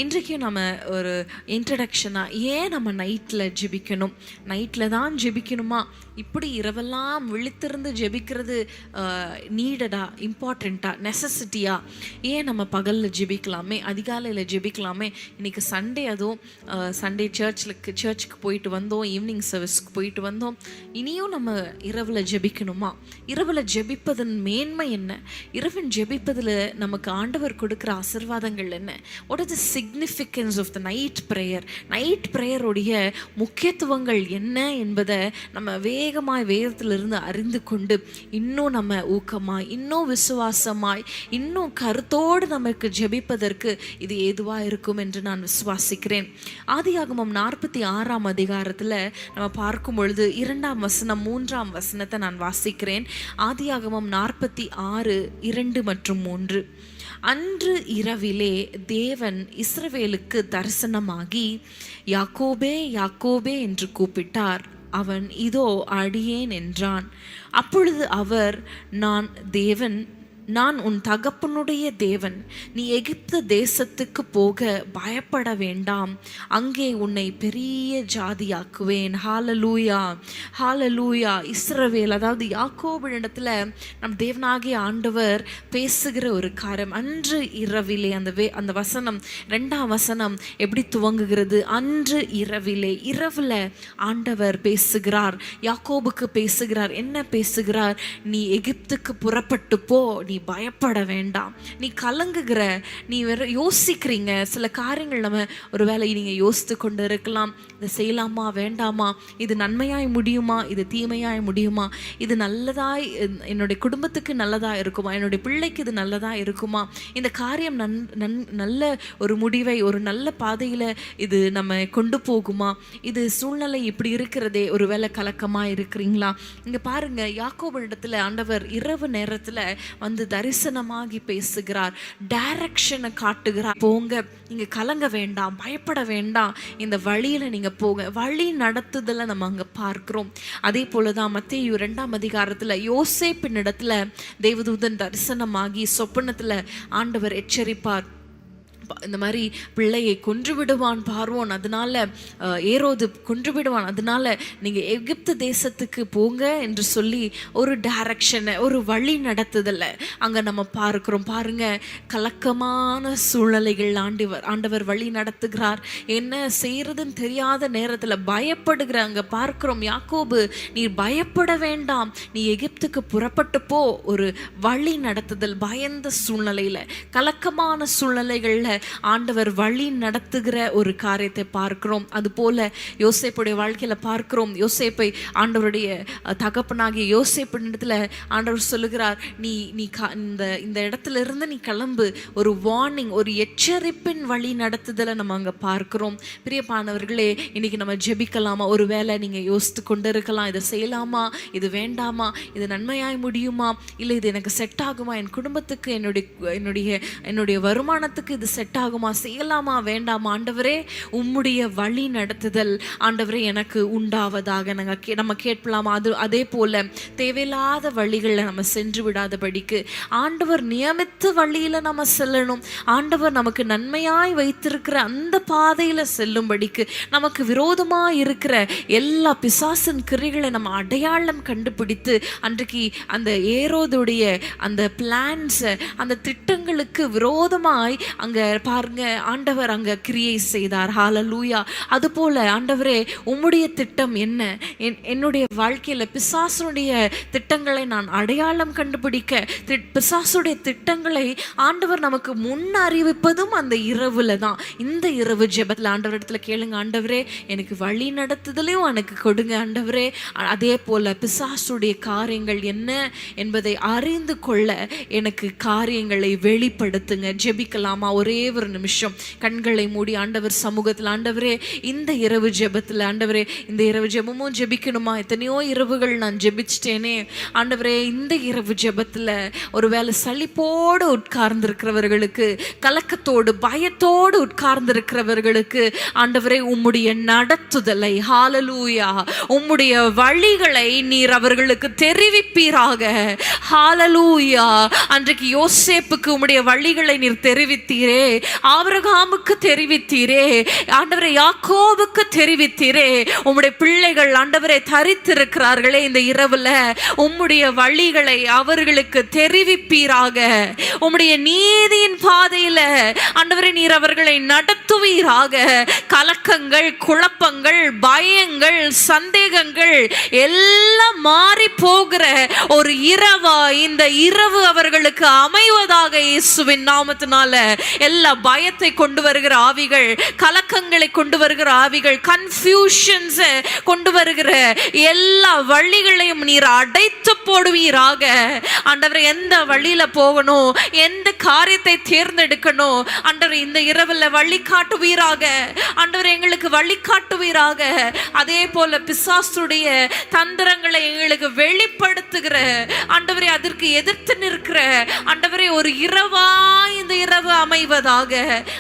இன்றைக்கு நம்ம ஒரு இன்ட்ரடக்ஷனாக ஏன் நம்ம நைட்டில் ஜெபிக்கணும், நைட்டில் தான் ஜெபிக்கணுமா, இப்படி இரவெல்லாம் விழித்திருந்து ஜெபிக்கிறது நீடடா, இம்பார்ட்டண்ட்டா, நெசசிட்டியா, ஏன் நம்ம பகலில் ஜெபிக்கலாமே, அதிகாலையில் ஜெபிக்கலாமே. இன்றைக்கி சண்டே, அதுவும் சண்டே சர்ச்சுக்கு போயிட்டு வந்தோம், ஈவினிங் சர்வீஸ்க்கு போயிட்டு வந்தோம். இனியும் நம்ம இரவில் ஜெபிக்கணுமா? இரவில் ஜெபிப்பதன் மேன்மை என்ன? இரவன் ஜெபிப்பதில் நமக்கு ஆண்டவர் கொடுக்குற ஆசீர்வாதங்கள் என்ன? What is the significance of the night prayer? Night ப்ரேயருடைய முக்கியத்துவங்கள் என்ன என்பதை நம்ம வேகமாய் வேதத்திலிருந்து அறிந்து கொண்டு இன்னும் நம்ம ஊக்கமாய், இன்னும் விசுவாசமாய், இன்னும் கருத்தோடு நமக்கு ஜெபிப்பதற்கு இது ஏதுவாக இருக்கும் என்று நான் விசுவாசிக்கிறேன். ஆதியாகமம் 46 அதிகாரத்தில் நம்ம பார்க்கும் பொழுது 2ஆம் வசனம் 3ஆம் வசனத்தை நான் வாசிக்கிறேன். ஆதியாகமம் 46 2 மற்றும் 3. அன்று இரவிலே தேவன் இஸ்ரவேலுக்கு தரிசனமாகி யாக்கோபே யாக்கோபே என்று கூப்பிட்டார். அவன் இதோ அடியேன் என்றான். அப்பொழுது அவர், நான் உன் தகப்பனுடைய தேவன், நீ எகிப்து தேசத்துக்கு போக பயப்பட வேண்டாம், அங்கே உன்னை பெரிய ஜாதியாக்குவேன். ஹalleluya, ஹalleluya. இஸ்ரவேல், அதாவது யாக்கோபினிடத்துல நம் தேவனாகிய ஆண்டவர் பேசுகிற ஒரு காரியம். அன்று இரவிலே, அந்த வசனம் 2ஆம் வசனம் எப்படி துவங்குகிறது? அன்று இரவிலே, இரவுல ஆண்டவர் பேசுகிறார், யாக்கோபுக்கு பேசுகிறார். என்ன பேசுகிறார்? நீ எகிப்துக்கு புறப்பட்டு போ, நீ பயப்பட வேண்டாம், நீ கலங்குகிற, நீ வேற யோசிக்கிறீங்க சில காரியங்கள். நம்ம ஒரு வேளை நீங்க யோசித்து கொண்டு இருக்கலாம், இதை செய்யலாமா வேண்டாமா, இது நன்மையாய் முடியுமா, இது தீமையாய் முடியுமா, இது நல்லதாய் என்னுடைய குடும்பத்துக்கு நல்லதா இருக்குமா, என்னுடைய பிள்ளைக்கு இது நல்லதா இருக்குமா, இந்த காரியம் நல்ல ஒரு முடிவை, ஒரு நல்ல பாதையில இது நம்ம கொண்டு போகுமா, இது சூழ்நிலை இப்படி இருக்கிறதே, ஒரு வேளை கலக்கமா இருக்கிறீங்களா? இங்க பாருங்க, யாக்கோபினிடத்துல ஆண்டவர் இரவு நேரத்துல வந்து தரிசனமாகி பேசுகிறார், டைரக்ஷனை காட்டுகிறார். போங்க, நீங்க கலங்க வேண்டாம், பயப்பட வேண்டாம், இந்த வழியில நீங்க போங்க. வழி நடத்துதல நம்ம அங்க பார்க்கிறோம். அதே போலதான் மத்தேயு 2ஆம் அதிகாரத்துல யோசேப்பின் இடத்துல தேவதூதன் தரிசனமாகி சொப்பனத்துல ஆண்டவர் எச்சரிப்பார். இந்த மாதிரி பிள்ளையை கொன்று விடுவான் பார்வோன், அதனால ஏரோது கொன்று விடுவான், அதனால நீங்க எகிப்து தேசத்துக்கு போங்க என்று சொல்லி ஒரு டைரக்ஷனை, ஒரு வழி நடத்துதல்ல அங்க நம்ம பார்க்கிறோம். பாருங்க, கலக்கமான சூழ்நிலைகள் ஆண்டவர் வழி நடத்துகிறார். என்ன செய்யறதுன்னு தெரியாத நேரத்துல பயப்படுகிற அங்க பார்க்கிறோம். யாக்கோபு, நீ பயப்பட வேண்டாம், நீ எகிப்துக்கு புறப்பட்டு போ. ஒரு வழி நடத்துதல். பயந்த சூழ்நிலையில, கலக்கமான சூழ்நிலைகள்ல ஆண்டவர் வழி நடத்துகிற ஒரு காரியத்தை பார்க்கிறோம். அது போல யோசேப்புடைய வாழ்க்கையில பார்க்கிறோம். யோசேப்பை ஆண்டவருடைய தகப்பனாகிய யோசேப்பினிடத்துல ஆண்டவர் சொல்லுகிறார், நீ இந்த இடத்துல இருந்து நீ கிளம்பு. ஒரு வார்னிங், ஒரு எச்சரிப்பின் வழி நடத்துதலை நம்ம அங்க பார்க்கிறோம். பிரியமானவர்களே, இன்னைக்கு நம்ம ஜெபிக்கலாமா? ஒரு வேளை நீங்க யோசித்து கொண்டு இருக்கலாம், இதை செய்யலாமா, இது வேண்டாமா, இது நன்மையாய் முடியுமா, இல்லை இது எனக்கு செட் ஆகுமா, என் குடும்பத்துக்கு, என்னுடைய வருமானத்துக்கு இது செட் ஆகுமா, செய்யலாமா வேண்டாமா? ஆண்டவரே, உம்முடைய வழி நடத்துதல் ஆண்டவரே எனக்கு உண்டாவதாக நம்ம கேட்கலாமா? அதே போல தேவையில்லாத வழிகளில் நம்ம சென்று விடாதபடிக்கு ஆண்டவர் நியமித்த வழியில நம்ம செல்லணும். ஆண்டவர் நமக்கு நன்மையாய் வைத்திருக்கிற அந்த பாதையில செல்லும்படிக்கு நமக்கு விரோதமா இருக்கிற எல்லா பிசாசின் கிரிகளை நம்ம அடையாளம் கண்டுபிடித்து, அன்றைக்கு அந்த ஏரோதுடைய அந்த பிளான்ஸ், அந்த திட்டங்களுக்கு விரோதமாய் அங்க பாருங்க ஆண்டவர் அங்க கிரியை செய்தார். ஹalleluya. அதுபோல ஆண்டவரே, உம்முடைய திட்டம் என்ன? என்னுடைய வாழ்க்கையில பிசாசுடைய திட்டங்களை நான் அடையாளம் கண்டுபிடிக்க, பிசாசுடைய திட்டங்களை ஆண்டவர் நமக்கு முன் அறிவிப்பதும் அந்த இரவுல தான். இந்த இரவு ஜெபத்துல ஆண்டவர் இடத்துல கேளுங்க, ஆண்டவரே எனக்கு வழி நடத்துதலையும் எனக்கு கொடுங்க ஆண்டவரே. அதே போல பிசாசுடைய காரியங்கள் என்ன என்பதை அறிந்து கொள்ள எனக்கு காரியங்களை வெளிப்படுத்துங்க. ஜெபிக்கலாமா? ஒரே ஒரு நிமிஷம் கண்களை மூடி ஆண்டவர் சமூகத்தில், ஆண்டவரே இந்த இரவு ஜெபத்தில், ஆண்டவரே இந்த இரவு ஜெபமும் ஜெபிக்கணுமா? எத்தனையோ இரவுகள் நான் ஜெபிச்சிட்டேனே ஆண்டவரே. இந்த இரவு ஜெபத்தில் ஒருவேளை சலிப்போடு உட்கார்ந்திருக்கிறவர்களுக்கு, கலக்கத்தோடு பயத்தோடு உட்கார்ந்திருக்கிறவர்களுக்கு ஆண்டவரே உம்முடைய நடத்துதலை, ஹalleluya, உம்முடைய வழிகளை நீர் அவர்களுக்கு தெரிவிப்பீராக. ஹalleluya. அன்றைக்கு யோசேப்புக்கு உம்முடைய வழிகளை நீர் தெரிவித்தீரே, ஆபிரகாமுக்கு தெரிவித்தீரே ஆண்டவரே, யாக்கோபுக்கு தெரிவித்தீரே. உம்முடைய பிள்ளைகள் ஆண்டவரே தரித்திருக்கிறார்களே, இந்த இரவுல உம்முடைய வழிகளை அவர்களுக்கு தெரிவிப்பீராக. உம்முடைய நீதியின் பாதையில ஆண்டவரே நீர் அவர்களை நடத்துவீராக. கலக்கங்கள், குழப்பங்கள், பயங்கள், சந்தேகங்கள் எல்லாம் மாறி போகிற ஒரு இரவா இந்த இரவு அவர்களுக்கு அமைவதாக. இயேசுவின் நாமத்தினால எல்லா பயத்தை கொண்டு வருகிற ஆவிகள், கலக்கங்களை கொண்டு வருகிற ஆவிகள், கன்ஃபியூஷன்ஸ் கொண்டு வருகிற எல்லா வழிகளையும் நீர் அடைத்து போடுவீராக. ஆண்டவரே, எந்த வழியில போகணும், எந்த காரியத்தை தேர்ந்தெடுக்கணும் ஆண்டவரே, இந்த இரவுல வழி காட்டுவீராக. ஆண்டவரே, எங்களுக்கு வழி காட்டுவீராக. அதே போல பிசாசுடைய தந்திரங்களை எங்களுக்கு வெளிப்படுத்துகிற ஆண்டவரே, அதற்கு எதிர்த்து நிற்கிற ஆண்டவரே ஒரு இரவா இந்த இரவு அமைவதாக.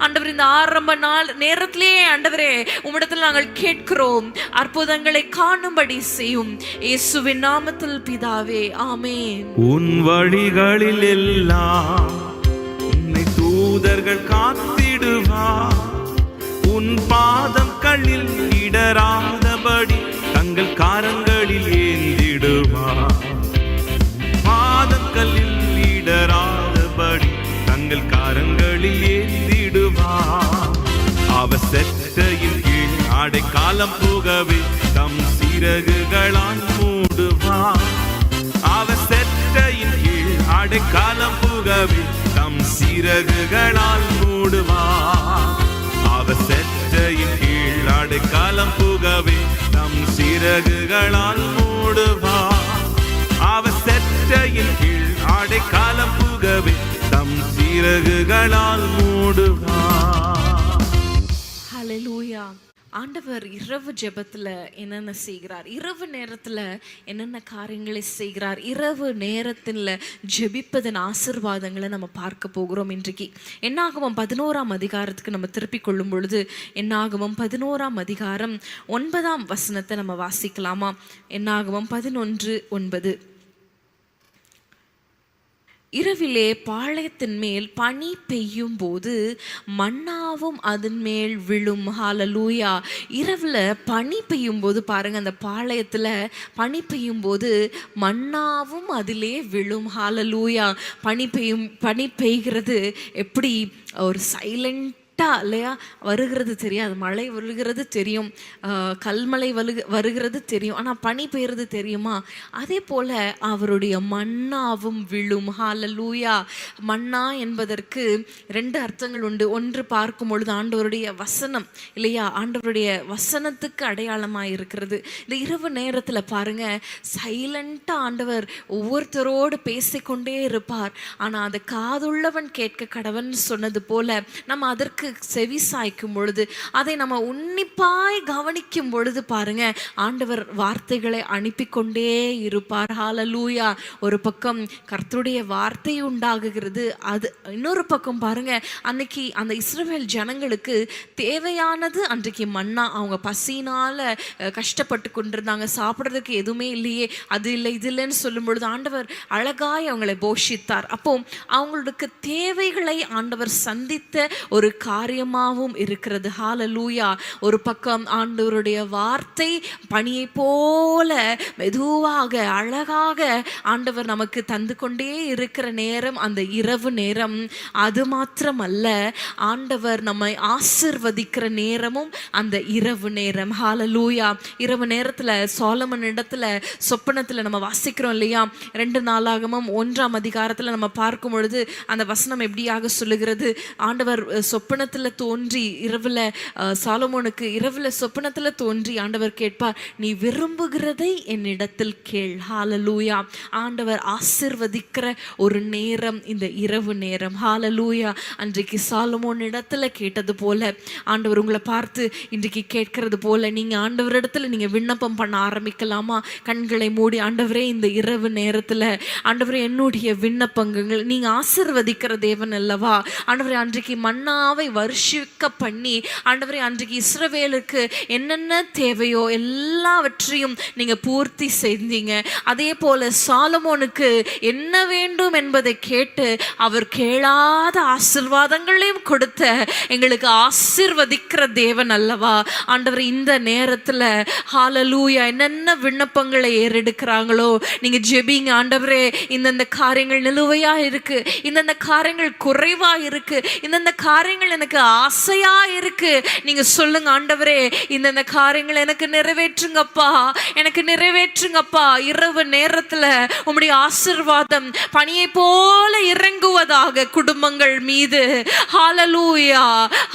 ஆண்டவரே, இந்த ஆரம்ப நாள் நேரத்திலே ஆண்டவரே உம்மிடத்தில் நாங்கள் கேட்கிறோம், அற்புதங்களை காணும்படி செய்யும். இயேசுவின் நாமத்தில் பிதாவே, ஆமென். உன் வழிகளில் எல்லாம் உன்னை தூதர்கள் காத்திடுவார். உன் பாதம் கல்லில் இடராதபடி தங்கள் காரங்களில் ஏந்திடுவார். பாதக்கல்லில் இடராதபடி தங்கள் காரங்களில் ஏந்திடுவார். அவர் செட்டையின் கீழ் அடைக்காலம் போகவே தம் சிறகுகளால் மூடுவார். அவர் செட்டையின் கீழ் அடைக்காலம் போகவே தம் சிறகுகளால் மூடுவார். அவர் செட்டையின் கீழ் அடைக்காலம் போகவே தம் சிறகுகளால் மூடுவார். அவர் செட்டையின் கீழ் அடைக்காலம் போகவே தம் சிறகுகளால் மூடுவார். ஹல்லேலூயா. ஆண்டவர் இரவு ஜெபத்துல என்னென்ன செய்கிறார், இரவு நேரத்துல என்னென்ன காரியங்களை செய்கிறார், இரவு நேரத்தில் ஜெபிப்பதன் ஆசீர்வாதங்களை நம்ம பார்க்க போகிறோம். இன்றைக்கு என்னாகமம் 11ஆம் அதிகாரத்துக்கு நம்ம திருப்பி கொள்ளும் பொழுது, என்னாகமம் 11ஆம் அதிகாரம் 9ஆம் வசனத்தை நம்ம வாசிக்கலாமா? என்னாகமம் 11:9. இரவிலே பாளையத்தின் மேல் பனி பெய்யும் போது மன்னாவும் அதன் மேல் விழும். ஹல்லேலூயா. இரவுல பனி பெய்யும் போது பாருங்க, அந்த பாளையத்துல பனி பெய்யும் போது மன்னாவும் அதிலே விழும். ஹல்லேலூயா. பனி பெய்கிறது எப்படி ஒரு சைலண்ட் இல்லையா வருகிறது தெரியாது. மழை வருகிறது தெரியும், கல்மழை வருகிறது தெரியும், ஆனால் பனி பெய்கிறது தெரியுமா? அதே போல அவருடைய மன்னாவும் விழும். ஹல்லேலூயா. மன்னா என்பதற்கு 2 அர்த்தங்கள் உண்டு. ஒன்று பார்க்கும் பொழுது ஆண்டவருடைய வசனம் இல்லையா, ஆண்டவருடைய வசனத்துக்கு அடையாளமாக இருக்கிறது. இந்த இரவு நேரத்தில் பாருங்க, சைலண்டாக ஆண்டவர் ஒவ்வொருத்தரோடு பேசிக்கொண்டே இருப்பார். ஆனால் அதை காதுள்ளவன் கேட்க கடவன் சொன்னது போல நம்ம அதற்கு செவி சாய்க்கும் பொழுது, அதை நம்ம உன்னிப்பாய் கவனிக்கும் பொழுது பாருங்க, ஆண்டவர் வார்த்தைகளை அனுப்பி கொண்டே இருப்பார். ஹல்லேலூயா. ஒரு பக்கம் கர்த்தருடைய வார்த்தை உண்டாகுகிறது, அது இன்னொரு பக்கம் பாருங்க, அன்னைக்கு அந்த இஸ்ரவேல் ஜனங்களுக்கு தேவையானது அன்றைக்கு மன்னா. அவங்க பசினால கஷ்டப்பட்டு கொண்டிருந்தாங்க, சாப்பிட்றதுக்கு எதுவுமே இல்லையே, அது இல்லை இது இல்லைன்னு சொல்லும் பொழுது ஆண்டவர் அழகாய் அவங்களை போஷித்தார். அப்போ அவங்களுக்கு தேவைகளை ஆண்டவர் சந்தித்த ஒரு காரியமாகவும் இருக்கிறது. ஹல்லேலூயா. ஒரு பக்கம் ஆண்டவருடைய வார்த்தை பனியை போல மெதுவாக அழகாக ஆண்டவர் நமக்கு தந்து கொண்டே இருக்கிற நேரம் அந்த இரவு நேரம். அது மாத்திரமல்ல, ஆண்டவர் நம்மை ஆசீர்வதிக்கிற நேரமும் அந்த இரவு நேரம். ஹல்லேலூயா. இரவு நேரத்தில் சாலமன் இடத்துல சொப்பனத்தில் நம்ம வாசிக்கிறோம் இல்லையா, 2 நாளாகமம் 1ஆம் அதிகாரத்தில் நம்ம பார்க்கும் பொழுது அந்த வசனம் எப்படியாக சொல்லுகிறது, ஆண்டவர் சொப்பனத்தில் தோன்றி இரவுல சாலமோனுக்கு இரவுல சொப்பனத்துல தோன்றி ஆண்டவர் கேட்பார், நீ விரும்புகிறதை என்னிடத்தில் கேள். ஹல்லேலூயா. ஆண்டவர் ஆசீர்வதிக்கிற ஒரு நேரம் இந்த இரவு நேரம். ஹல்லேலூயா. அன்றைக்கு சாலமோன் இடத்துல கேட்டது போல ஆண்டவர் உங்களை பார்த்து இன்றைக்கு கேட்கிறது போல நீங்க ஆண்டவரிடத்துல நீங்க விண்ணப்பம் பண்ண ஆரம்பிக்கலாமா? கண்களை மூடி, ஆண்டவரே இந்த இரவு நேரத்துல ஆண்டவரே என்னுடைய விண்ணப்பங்கள், நீங்க ஆசீர்வதிக்கிற தேவன் அல்லவா ஆண்டவரே, அன்றைக்கு மன்னாவை வருஷிக்க பண்ணி ஆண்டவரே அன்றைக்கு இஸ்ரவேலுக்கு என்னென்ன தேவையோ எல்லாவற்றையும் நீங்க பூர்த்தி செய்தீங்க. அதே போல சாலமோனுக்கு என்ன வேண்டும் என்பதை கேட்டு அவர் கேளாத ஆசீர்வாதங்களையும் கொடுத்த எங்களுக்கு ஆசீர்வதிக்கிற தேவன் அல்லவா ஆண்டவர். இந்த நேரத்துல ஹல்லேலூயா என்னென்ன விண்ணப்பங்களை ஏறெடுக்கிறாங்களோ நீங்க ஜெபிங்க. ஆண்டவரே இந்தந்த காரியங்கள் நிலுவையா இருக்கு, இந்தந்த காரியங்கள் குறைவா இருக்கு, இந்தந்த காரியங்கள் எனக்கு ஆசையா இருக்கு, நீங்க சொல்லுங்க ஆண்டவரே இந்தந்த காரியங்கள் எனக்கு நிறைவேற்றுங்கப்பா, எனக்கு நிறைவேற்றுங்கப்பா. இரவு நேரத்துல உம்முடைய ஆசீர்வாதம் பனியை போல இறங்குவதாக குடும்பங்கள் மீது. ஹல்லேலூயா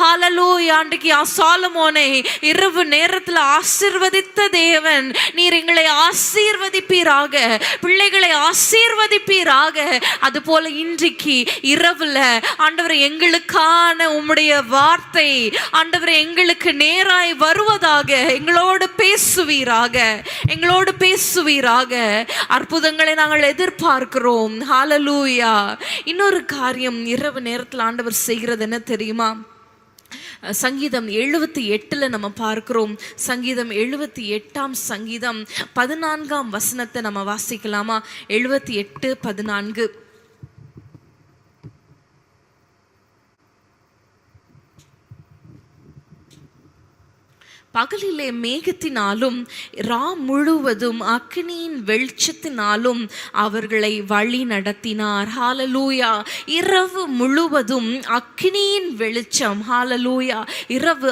ஹல்லேலூயா. அன்றைக்கு சாலமோனை இரவு நேரத்துல ஆசீர்வதித்த தேவன் நீர் எங்களை ஆசீர்வதிப்பீராக, பிள்ளைகளை ஆசீர்வதிப்பீராக. அது போல இன்றைக்கு இரவுல ஆண்டவரே எங்களுக்கான உம்முடைய வார்த்தை ஆண்டவரே எங்களுக்கு நேராய் வருவதாக, எங்களோடு பேசுவீராக, எங்களோடு பேசுவீராக. அற்புதங்களை நாங்கள் எதிர்பார்க்கிறோம். ஹல்லேலூயா. இன்னொரு காரியம் இரவு நேரத்தில் ஆண்டவர் செய்கிறது என்ன தெரியுமா? சங்கீதம் 78 நம்ம பார்க்கிறோம். சங்கீதம் 78 சங்கீதம் 14 நம்ம வாசிக்கலாமா? 78:14. பகலிலே மேகத்தினாலும் ரா முழுவதும் அக்கினியின் வெளிச்சத்தினாலும் அவர்களை வழி நடத்தினார். ஹல்லேலூயா. இரவு முழுவதும் அக்கினியின் வெளிச்சம். ஹல்லேலூயா. இரவு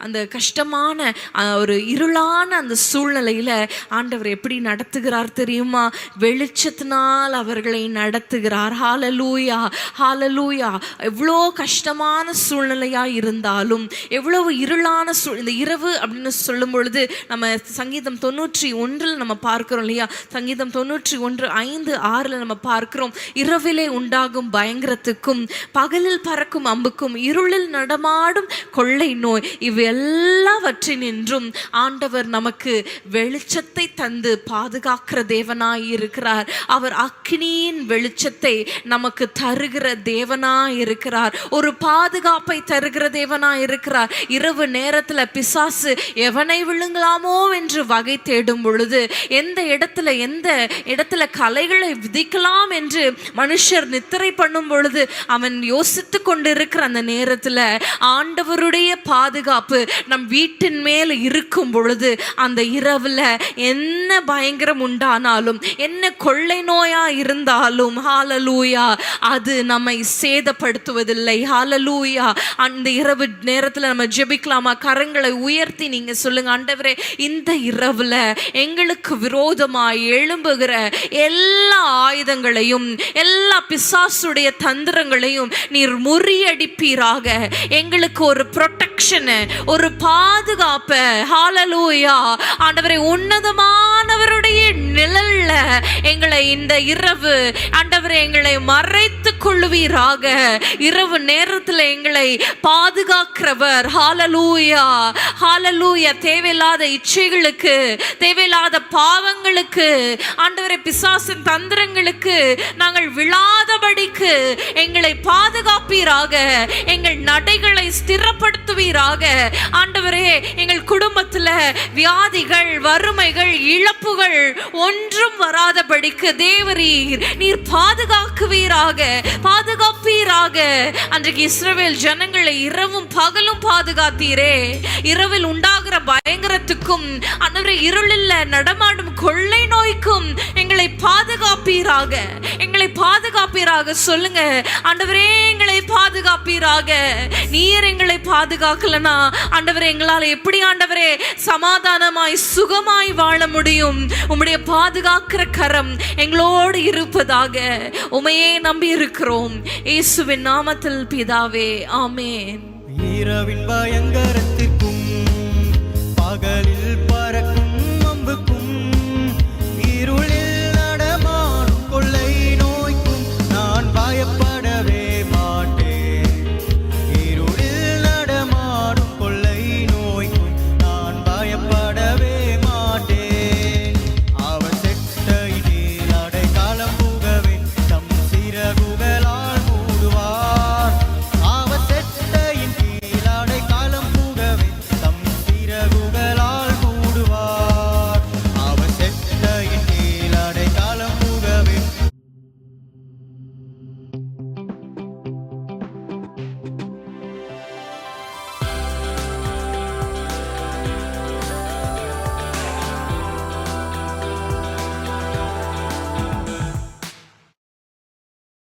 அந்த கஷ்டமான ஒரு இருளான அந்த சூழ்நிலையில ஆண்டவர் எப்படி நடத்துகிறார் தெரியுமா? வெளிச்சத்தினால் அவர்களை நடத்துகிறார். ஹல்லேலூயா ஹல்லேலூயா. எவ்வளோ கஷ்டமான சூழ்நிலையா இருந்தாலும், எவ்வளவு இருளான இந்த இரவு அப்படின்னு சொல்லும் பொழுது நம்ம சங்கீதம் 91 நம்ம பார்க்கிறோம் இல்லையா? சங்கீதம் 91:5-6 நம்ம பார்க்கிறோம். இரவிலே உண்டாகும் பயங்கரத்துக்கும் பகலில் பறக்கும் அம்புக்கும் இருளில் நடமாடும் கொள்ளை நோய் இவை எல்லாவற்றினின்றும் ஆண்டவர் நமக்கு வெளிச்சத்தை தந்து பாதுகாக்கிற தேவனாய் இருக்கிறார். அவர் அக்கினியின் வெளிச்சத்தை நமக்கு தருகிற தேவனாய் இருக்கிறார். ஒரு பாதுகாப்பை தருகிற தேவனாய் இருக்கிறார். இரவு நேரத்துல பிசாசு எவனை விழுங்கலாமோ என்று வகை தேடும் பொழுது, எந்த இடத்துல கலைகளை விதிக்கலாம் என்று மனுஷர் நித்திரை பண்ணும் பொழுது அவன் யோசித்து கொண்டிருக்கிற அந்த நேரத்துல ஆண்டவருடைய பாதுகாப்பு நம் வீட்டின் மேல் இருக்கும் பொழுது, அந்த இரவுல என்ன பயங்கரம் உண்டானாலும், என்ன கொள்ளை நோயா இருந்தாலும் ஹல்லேலூயா அது நம்மை சேதப்படுத்துவதில்லை. ஹல்லேலூயா. அந்த இரவு நேரத்துல நம்ம ஜெபிக்கலாமா? கரங்களை உயர்த்தி நீங்க சொல்லுங்க, ஆண்டவரே இந்த இரவுல எங்களுக்கு விரோதமாய் எழும்புகிற எல்லா ஆயுதங்களையும், எல்லா பிசாசுடைய தந்திரங்களையும் நீர் முறியடிப்பீராக. எங்களுக்கு ஒரு ப்ரொடெக்ஷன், ஒரு பாதுகாப்பு. ஹல்லேலூயா. ஆண்டவரே உன்னதமானவருடைய நிழல்ல எங்களை இந்த இரவு ஆண்டவரே எங்களை மறைத்துக் கொள்ளுவீராக. இரவு நேரத்தில் எங்களை பாதுகாக்கிறவர். ஹல்லேலூயா ஹல்லேலூயா. தேவையில்லாத இச்சைகளுக்கு, தேவையில்லாத பாவங்களுக்கு, ஆண்டவரே பிசாசின் தந்திரங்களுக்கு நாங்கள் விழாதபடிக்கு எங்களை பாதுகாப்பீராக. எங்கள் நடைகளை ஸ்திரப்படுத்துவீராக. ஆண்டவரே எங்கள் குடும்பத்துல வியாதிகள், வறுமைகள், இழப்புகள் ஒன்றும் வராதபடிக்கு தேவரீர் நீர் பாதுகாக்குவீராக, பாதுகாப்பீராக. அன்றைக்கு இஸ்ரவேல் ஜனங்களை இரவும் பகலும் பாதுகாத்தீரே. இரவில் உண்டாகிற பயங்கரத்துக்கும் ஆண்டவரே இருளில் நடமாடும் கொள்ளை நோய்க்கும் எங்களை பாதுகாப்பீராக, எங்களை பாதுகாப்பீராக. சொல்லுங்க, ஆண்டவரே எங்களை பாதுகாப்பீராக. நீர் எங்களை பாதுகாக்கலனா ஆண்டவரே எங்களால் எப்படி ஆண்டவரே சமாதானமாய் சுகமாய் வாழ முடியும்? உம்முடைய பாதுகாக்கிற கரம் எங்களோடு இருப்பதாக உமையே நம்பி இருக்கிறோம். இயேசுவின் நாமத்தில் பிதாவே, ஆமென். இரவின் பயங்கரத்திற்கும் பகலில் பறக்க